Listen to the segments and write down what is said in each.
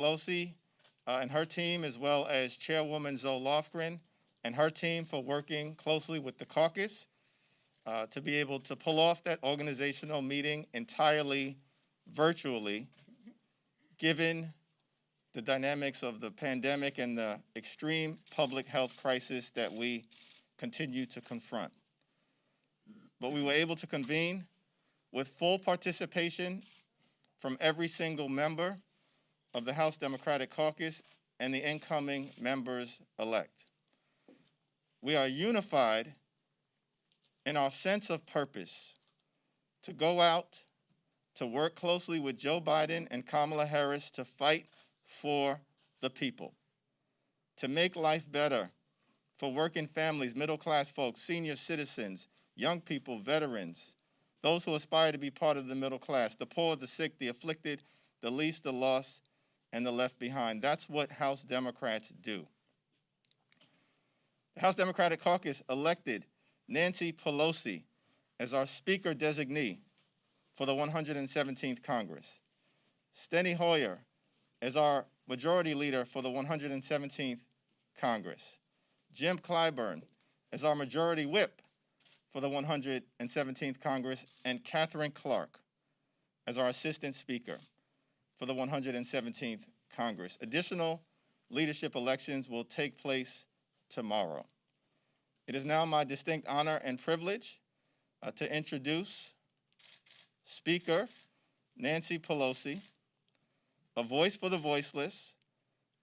Pelosi and her team, as well as Chairwoman Zoe Lofgren and her team for working closely with the caucus to be able to pull off that organizational meeting entirely virtually, given the dynamics of the pandemic and the extreme public health crisis that we continue to confront. But we were able to convene with full participation from every single member of the House Democratic Caucus and the incoming members-elect. We are unified in our sense of purpose to go out, to work closely with Joe Biden and Kamala Harris to fight for the people, to make life better for working families, middle-class folks, senior citizens, young people, veterans, those who aspire to be part of the middle class, the poor, the sick, the afflicted, the least, the lost, and the left behind. That's what House Democrats do. The House Democratic Caucus elected Nancy Pelosi as our Speaker designee for the 117th Congress, Steny Hoyer as our Majority Leader for the 117th Congress, Jim Clyburn as our Majority Whip for the 117th Congress, and Catherine Clark as our Assistant Speaker for the 117th Congress. Additional leadership elections will take place tomorrow. It is now my distinct honor and privilege to introduce Speaker Nancy Pelosi, a voice for the voiceless,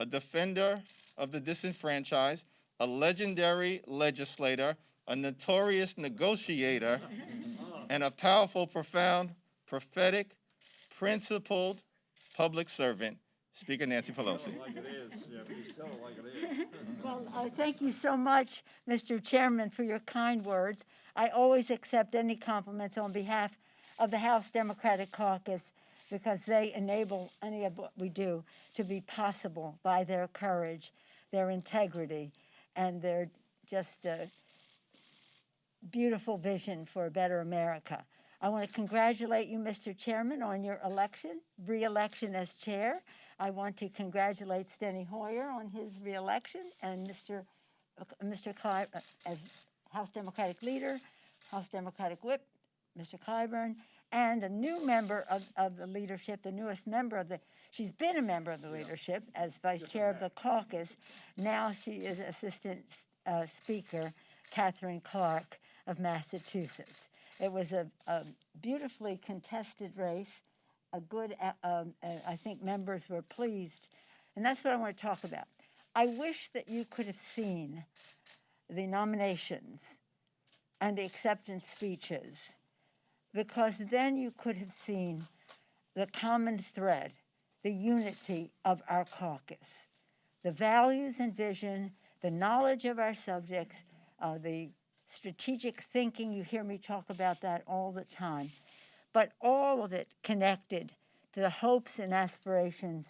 a defender of the disenfranchised, a legendary legislator, a notorious negotiator, and a powerful, profound, prophetic, principled public servant, Speaker Nancy Pelosi. Like it is. Yeah, please tell it like it is. Well, thank you so much, Mr. Chairman, for your kind words. I always accept any compliments on behalf of the House Democratic Caucus because they enable any of what we do to be possible by their courage, their integrity, and their just beautiful vision for a better America. I want to congratulate you, Mr. Chairman, on your election, re-election as chair. I want to congratulate Steny Hoyer on his re-election and Mr. Clyburn as House Democratic Leader, House Democratic Whip, Mr. Clyburn, and a new member of the leadership, the newest member of she's been a member of the leadership as vice chair of the caucus. Now she is Assistant Speaker, Catherine Clark of Massachusetts. It was a beautifully contested race, a good, I think members were pleased. And that's what I want to talk about. I wish that you could have seen the nominations and the acceptance speeches, because then you could have seen the common thread, the unity of our caucus, the values and vision, the knowledge of our subjects, the strategic thinking. You hear me talk about that all the time, but all of it connected to the hopes and aspirations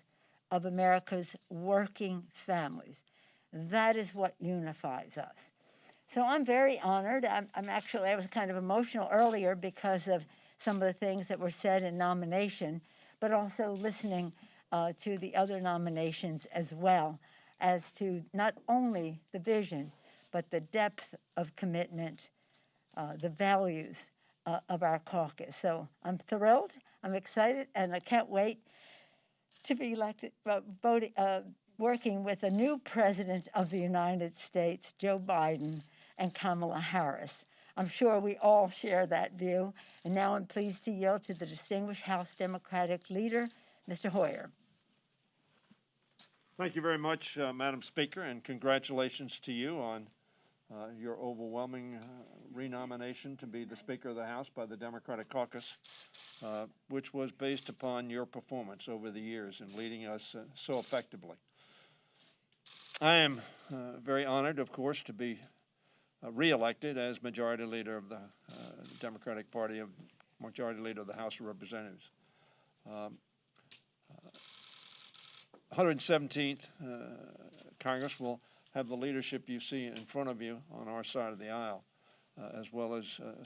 of America's working families. That is what unifies us. So I'm very honored. I was kind of emotional earlier because of some of the things that were said in nomination, but also listening to the other nominations as well, as to not only the vision, but the depth of commitment, the values of our caucus. So I'm thrilled, I'm excited, and I can't wait to be elected, working with a new President of the United States, Joe Biden, and Kamala Harris. I'm sure we all share that view. And now I'm pleased to yield to the distinguished House Democratic Leader, Mr. Hoyer. Thank you very much, Madam Speaker, and congratulations to you on your overwhelming renomination to be the Speaker of the House by the Democratic Caucus, which was based upon your performance over the years in leading us so effectively. I am very honored, of course, to be re-elected as Majority Leader of the Democratic Party, Majority Leader of the House of Representatives. 117th Congress will have the leadership you see in front of you on our side of the aisle, as well as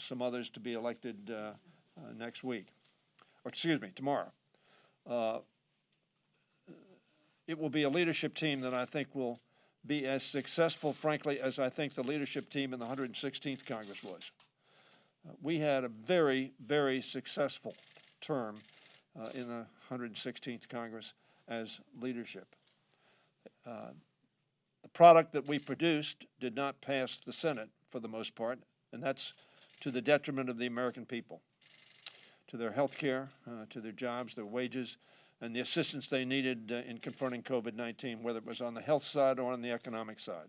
some others to be elected next week, or excuse me, tomorrow. it will be a leadership team that I think will be as successful, frankly, as I think the leadership team in the 116th Congress was. We had a very, very successful term in the 116th Congress as leadership. The product that we produced did not pass the Senate for the most part, and that's to the detriment of the American people, to their health care, to their jobs, their wages, and the assistance they needed in confronting COVID-19, whether it was on the health side or on the economic side.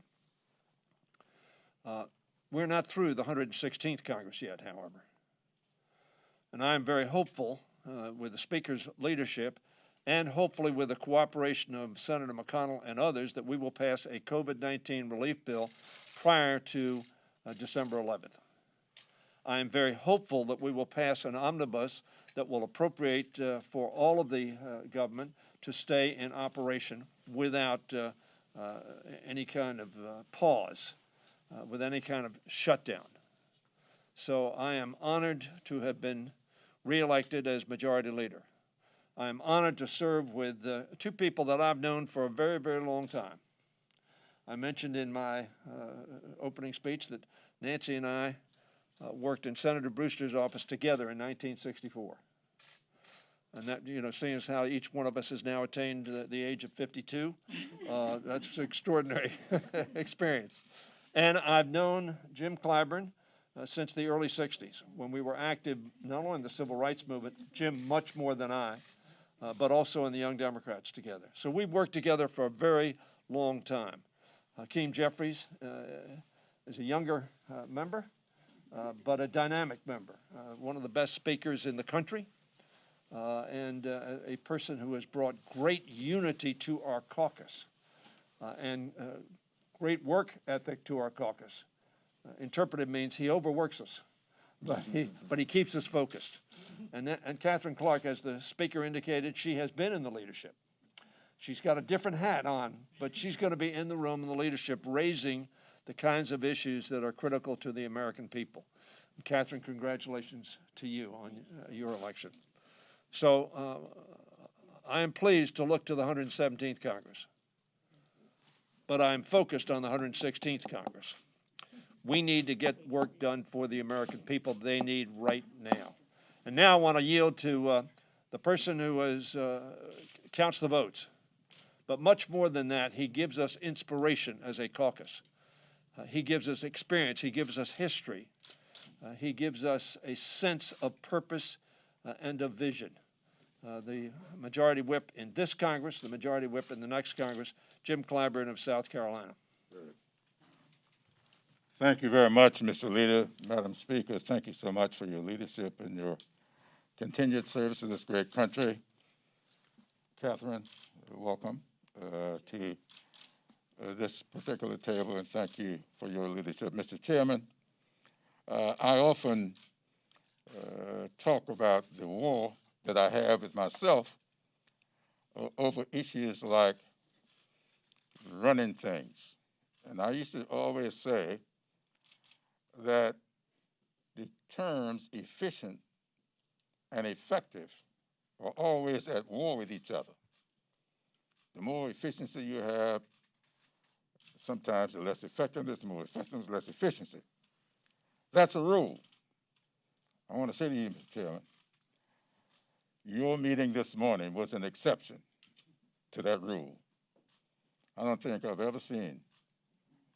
We're not through the 116th Congress yet, however. And I am very hopeful with the Speaker's leadership and hopefully with the cooperation of Senator McConnell and others that we will pass a COVID-19 relief bill prior to December 11th. I am very hopeful that we will pass an omnibus that will appropriate for all of the government to stay in operation without any kind of pause, with any kind of shutdown. So I am honored to have been reelected as Majority Leader. I am honored to serve with two people that I've known for a very, very long time. I mentioned in my opening speech that Nancy and I worked in Senator Brewster's office together in 1964. And that, you know, seeing as how each one of us has now attained the age of 52, that's an extraordinary experience. And I've known Jim Clyburn since the early 60s, when we were active not only in the civil rights movement, Jim much more than I, but also in the Young Democrats together. So we've worked together for a very long time. Hakeem Jeffries is a younger member, but a dynamic member, one of the best speakers in the country, and a person who has brought great unity to our caucus and great work ethic to our caucus. Interpreted means he overworks us, but he keeps us focused. And Catherine Clark, as the speaker indicated, she has been in the leadership. She's got a different hat on, but she's going to be in the room in the leadership, raising the kinds of issues that are critical to the American people. And Catherine, congratulations to you on your election. So I am pleased to look to the 117th Congress, but I'm focused on the 116th Congress. We need to get work done for the American people they need right now. And now I want to yield to the person who counts the votes. But much more than that, he gives us inspiration as a caucus. He gives us experience. He gives us history. He gives us a sense of purpose and of vision. The Majority Whip in this Congress, the Majority Whip in the next Congress, Jim Clyburn of South Carolina. Thank you very much, Mr. Leader. Madam Speaker, thank you so much for your leadership and your continued service to this great country. Catherine, welcome to this particular table, and thank you for your leadership. Mr. Chairman, I often talk about the war that I have with myself over issues like running things. And I used to always say that the terms efficient and effective are always at war with each other. The more efficiency you have, sometimes the less effectiveness, the more effectiveness, less efficiency. That's a rule. I want to say to you, Mr. Chairman, your meeting this morning was an exception to that rule. I don't think I've ever seen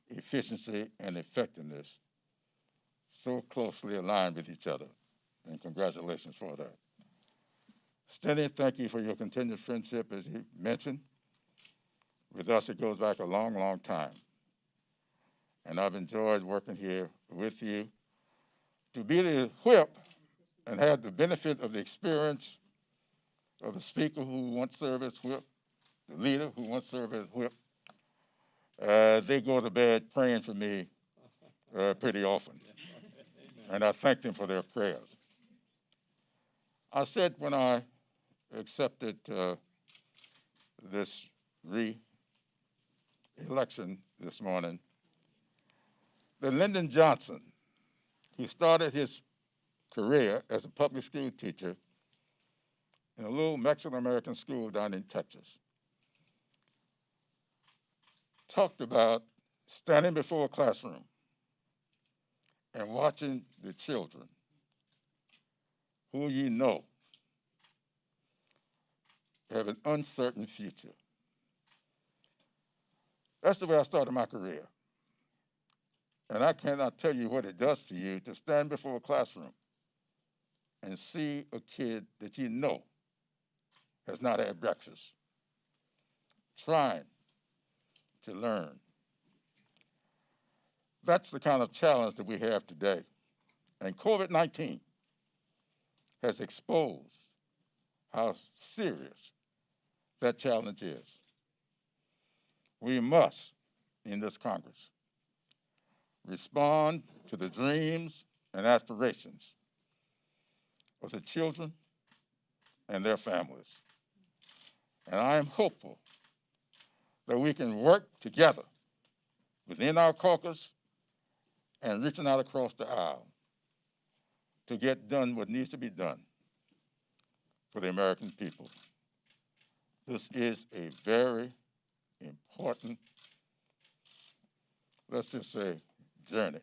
efficiency and effectiveness so closely aligned with each other, and congratulations for that. Stenny, thank you for your continued friendship, as you mentioned. With us, it goes back a long, long time. And I've enjoyed working here with you. To be the whip and have the benefit of the experience of the speaker who once served as whip, the leader who once served as whip, they go to bed praying for me pretty often. And I thank them for their prayers. I said when I accepted this re-election this morning that Lyndon Johnson, who started his career as a public school teacher in a little Mexican-American school down in Texas, talked about standing before a classroom and watching the children who you know have an uncertain future. That's the way I started my career. And I cannot tell you what it does to you to stand before a classroom and see a kid that you know has not had breakfast, trying to learn. That's the kind of challenge that we have today. And COVID-19 has exposed how serious that challenge is. We must, in this Congress, respond to the dreams and aspirations of the children and their families. And I am hopeful that we can work together within our caucus and reaching out across the aisle to get done what needs to be done for the American people. This is a very important, let's just say, journey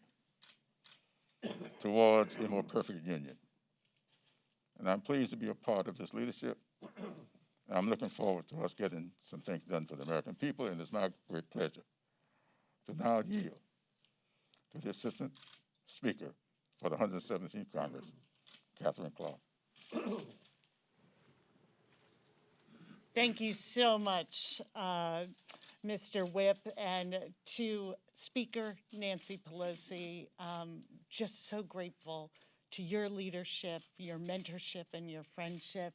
towards a more perfect union. And I'm pleased to be a part of this leadership. And I'm looking forward to us getting some things done for the American people, and it's my great pleasure to now yield to the Assistant Speaker for the 117th Congress, Catherine Clark. Thank you so much, Mr. Whip, and to Speaker Nancy Pelosi. Just so grateful to your leadership, your mentorship, and your friendship.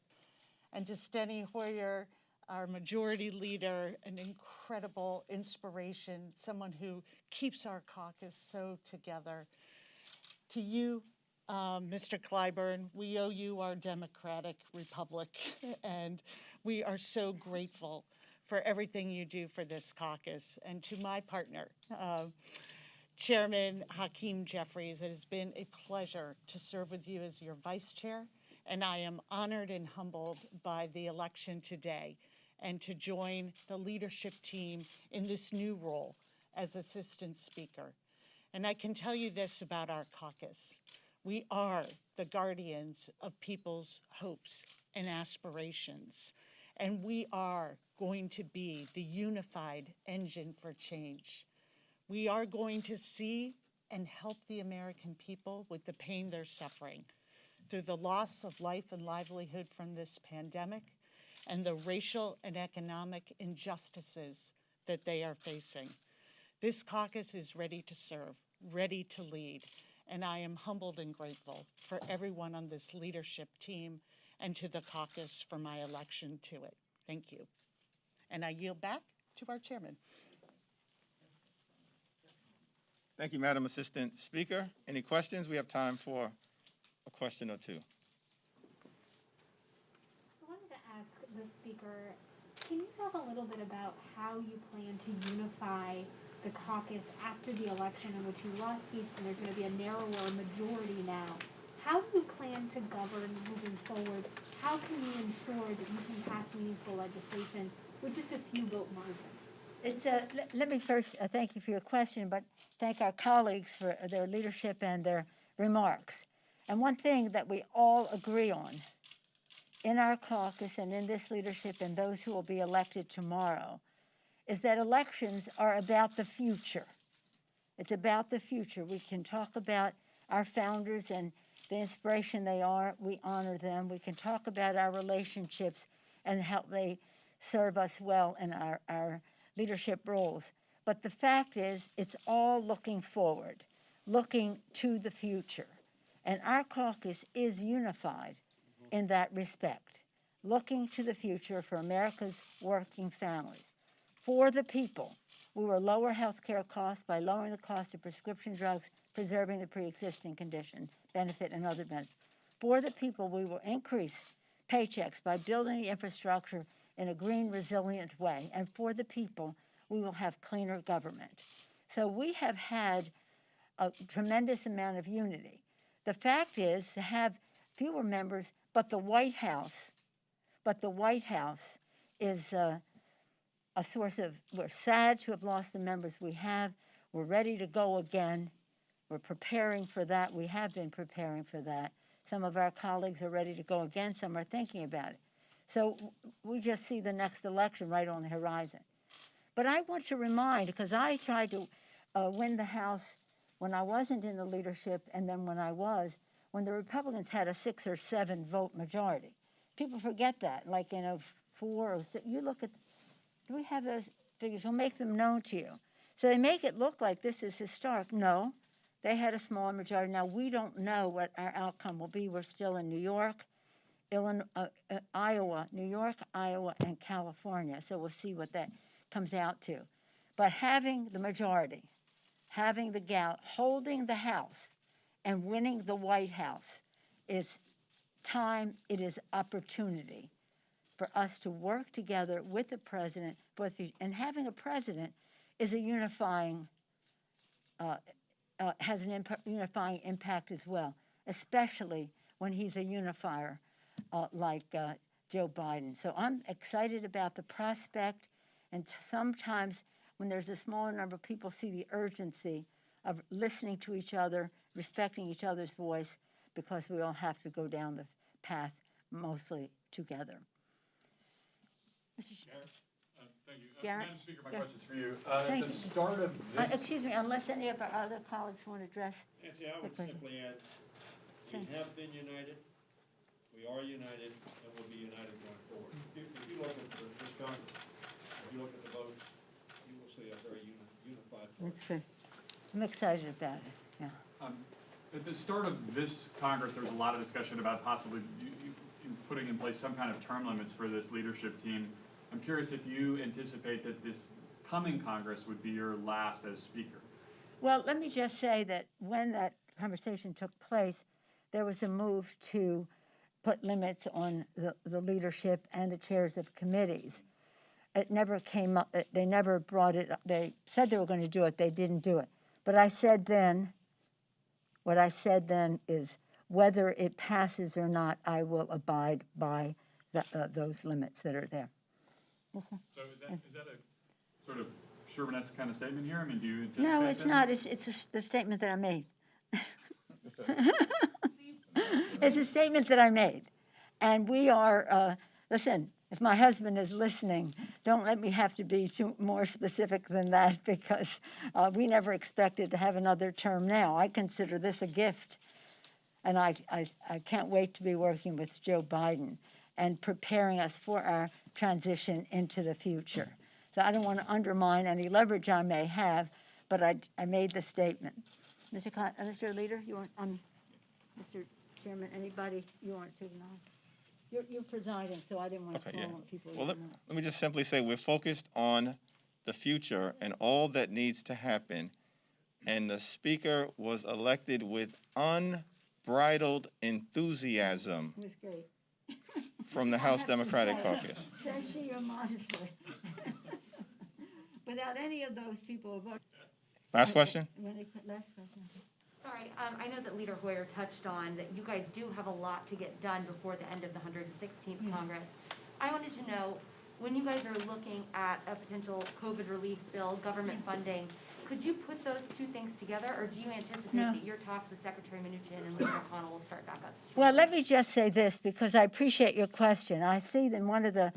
And to Steny Hoyer, our majority leader, an incredible inspiration, someone who keeps our caucus so together. To you, Mr. Clyburn, we owe you our democratic republic, and we are so grateful for everything you do for this caucus. And to my partner, Chairman Hakeem Jeffries, it has been a pleasure to serve with you as your vice chair, and I am honored and humbled by the election today and to join the leadership team in this new role as Assistant Speaker. And I can tell you this about our caucus. We are the guardians of people's hopes and aspirations, and we are going to be the unified engine for change. We are going to see and help the American people with the pain they're suffering through the loss of life and livelihood from this pandemic and the racial and economic injustices that they are facing. This caucus is ready to serve, ready to lead, and I am humbled and grateful for everyone on this leadership team and to the caucus for my election to it. Thank you. And I yield back to our chairman. Thank you, Madam Assistant Speaker. Any questions? We have time for a question or two. I wanted to ask the speaker, can you talk a little bit about how you plan to unify the caucus after the election in which you lost seats and there's going to be a narrower majority now? How do you plan to govern moving forward? How can you ensure that you can pass meaningful legislation with just a few vote margins? Let me first thank you for your question, but thank our colleagues for their leadership and their remarks. And one thing that we all agree on in our caucus and in this leadership and those who will be elected tomorrow is that elections are about the future. It's about the future. We can talk about our founders and the inspiration they are. We honor them. We can talk about our relationships and how they serve us well in our leadership roles. But the fact is, it's all looking forward, looking to the future. And our caucus is unified in that respect, looking to the future for America's working families. For the people, we will lower health care costs by lowering the cost of prescription drugs, preserving the pre-existing condition, benefit, and other benefits. For the people, we will increase paychecks by building the infrastructure in a green, resilient way. And for the people, we will have cleaner government. So we have had a tremendous amount of unity. The fact is to have fewer members, but the White House is a source of, we're sad to have lost the members we have. We're ready to go again. We're preparing for that. We have been preparing for that. Some of our colleagues are ready to go again. Some are thinking about it. So we just see the next election right on the horizon. But I want to remind, because I tried to win the House when I wasn't in the leadership, and then when I was, when the Republicans had a 6 or 7 vote majority. People forget that, like in a 4 or 6. You look at, do we have those figures? We'll make them known to you. So they make it look like this is historic. No, they had a smaller majority. Now, we don't know what our outcome will be. We're still in New York, Illinois, Iowa, New York, Iowa, and California. So we'll see what that comes out to. But having the majority, having the Gal, holding the House, and winning the White House is time, it is opportunity for us to work together with the president, and having a president is a unifying, has an unifying impact as well, especially when he's a unifier like Joe Biden. So I'm excited about the prospect, and sometimes when there's a smaller number of people, see the urgency of listening to each other, respecting each other's voice, because we all have to go down the path mostly together. Thank you. Garrett? Madam Speaker, my Yeah. question's for you. Thank At the you. start of this, Excuse me, unless any of our other colleagues want to address. Nancy, I would Okay. simply add, we have been united, we are united, and we'll be united going forward. If you look at this Congress, if you look at the votes, you will see a very unified vote. That's good. I'm excited about it, yeah. at the start of this Congress, there was a lot of discussion about possibly putting in place some kind of term limits for this leadership team. I'm curious if you anticipate that this coming Congress would be your last as Speaker. Well, let me just say that when that conversation took place, there was a move to put limits on the leadership and the chairs of committees. It never came up, they never brought it up. They said they were going to do it, they didn't do it. But I said then, what I said then is whether it passes or not, I will abide by those limits that are there. Yes, sir. So is that a sort of Sherman-esque kind of statement here? I mean, do you anticipate No, it's that? not. It's the statement that I made. It's a statement that I made. And we are, listen, if my husband is listening, don't let me have to be more specific than that, because we never expected to have another term now. I consider this a gift. And I can't wait to be working with Joe Biden and preparing us for our transition into the future. So I don't want to undermine any leverage I may have, but I made the statement. Mr. Leader, you want, Mr. Chairman, anybody you want to acknowledge? You're presiding, so I didn't want to Okay, call yeah. on people. Well, you let don't know. let me just simply say we're focused on the future and all that needs to happen. And the Speaker was elected with unbridled enthusiasm It was great. from the I House have to Democratic say, Caucus. Says she modestly. Without any of those people voting. Last question? Last question. Sorry, I know that Leader Hoyer touched on that you guys do have a lot to get done before the end of the 116th Congress. I wanted to know, when you guys are looking at a potential COVID relief bill, government funding, could you put those two things together, or do you anticipate No. that your talks with Secretary Mnuchin and Leader McConnell will start back up? Well, let me just say this, because I appreciate your question. I see in one of the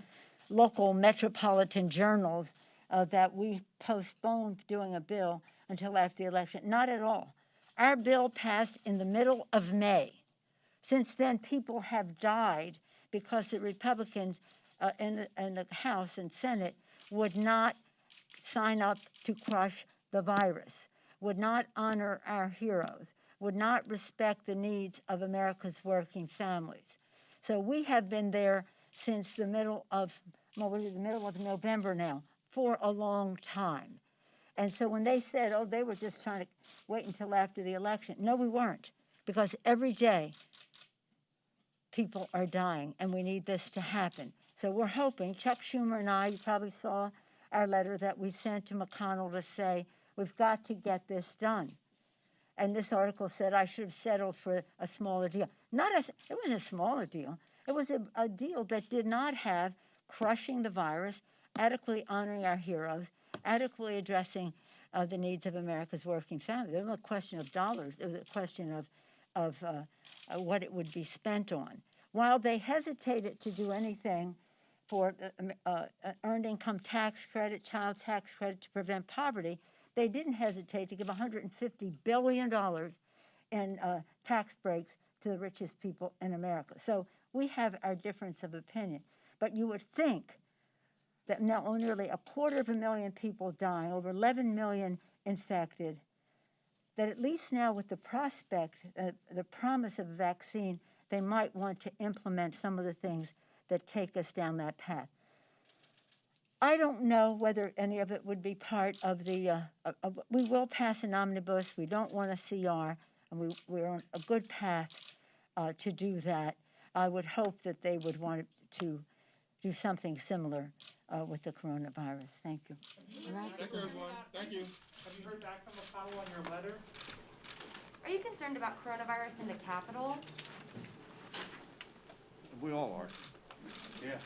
local metropolitan journals that we postponed doing a bill until after the election. Not at all. Our bill passed in the middle of May. Since then, people have died because the Republicans in the House and Senate would not sign up to crush the virus, would not honor our heroes, would not respect the needs of America's working families. So we have been there since the middle of, well, we're in the middle of November now, for a long time. And so when they said, oh, they were just trying to wait until after the election, no, we weren't, because every day people are dying, and we need this to happen. So we're hoping, Chuck Schumer and I, you probably saw our letter that we sent to McConnell to say, we've got to get this done. And this article said I should have settled for a smaller deal. It wasn't a smaller deal. It was a deal that did not have crushing the virus adequately honoring our heroes, adequately addressing the needs of America's working families. It wasn't a question of dollars. It was a question of what it would be spent on. While they hesitated to do anything for earned income tax credit, child tax credit to prevent poverty, they didn't hesitate to give $150 billion in tax breaks to the richest people in America. So we have our difference of opinion. But you would think that now nearly 250,000 people dying, over 11 million infected, that at least now with the prospect, the promise of a vaccine, they might want to implement some of the things that take us down that path. I don't know whether any of it would be part of the, we will pass an omnibus. We don't want a CR, and we're on a good path to do that. I would hope that they would want to do something similar with the coronavirus. Thank you. Thank you, everyone. Thank you. Have you heard back from Apollo on your letter? Are you concerned about coronavirus in the Capitol? We all are. Yeah.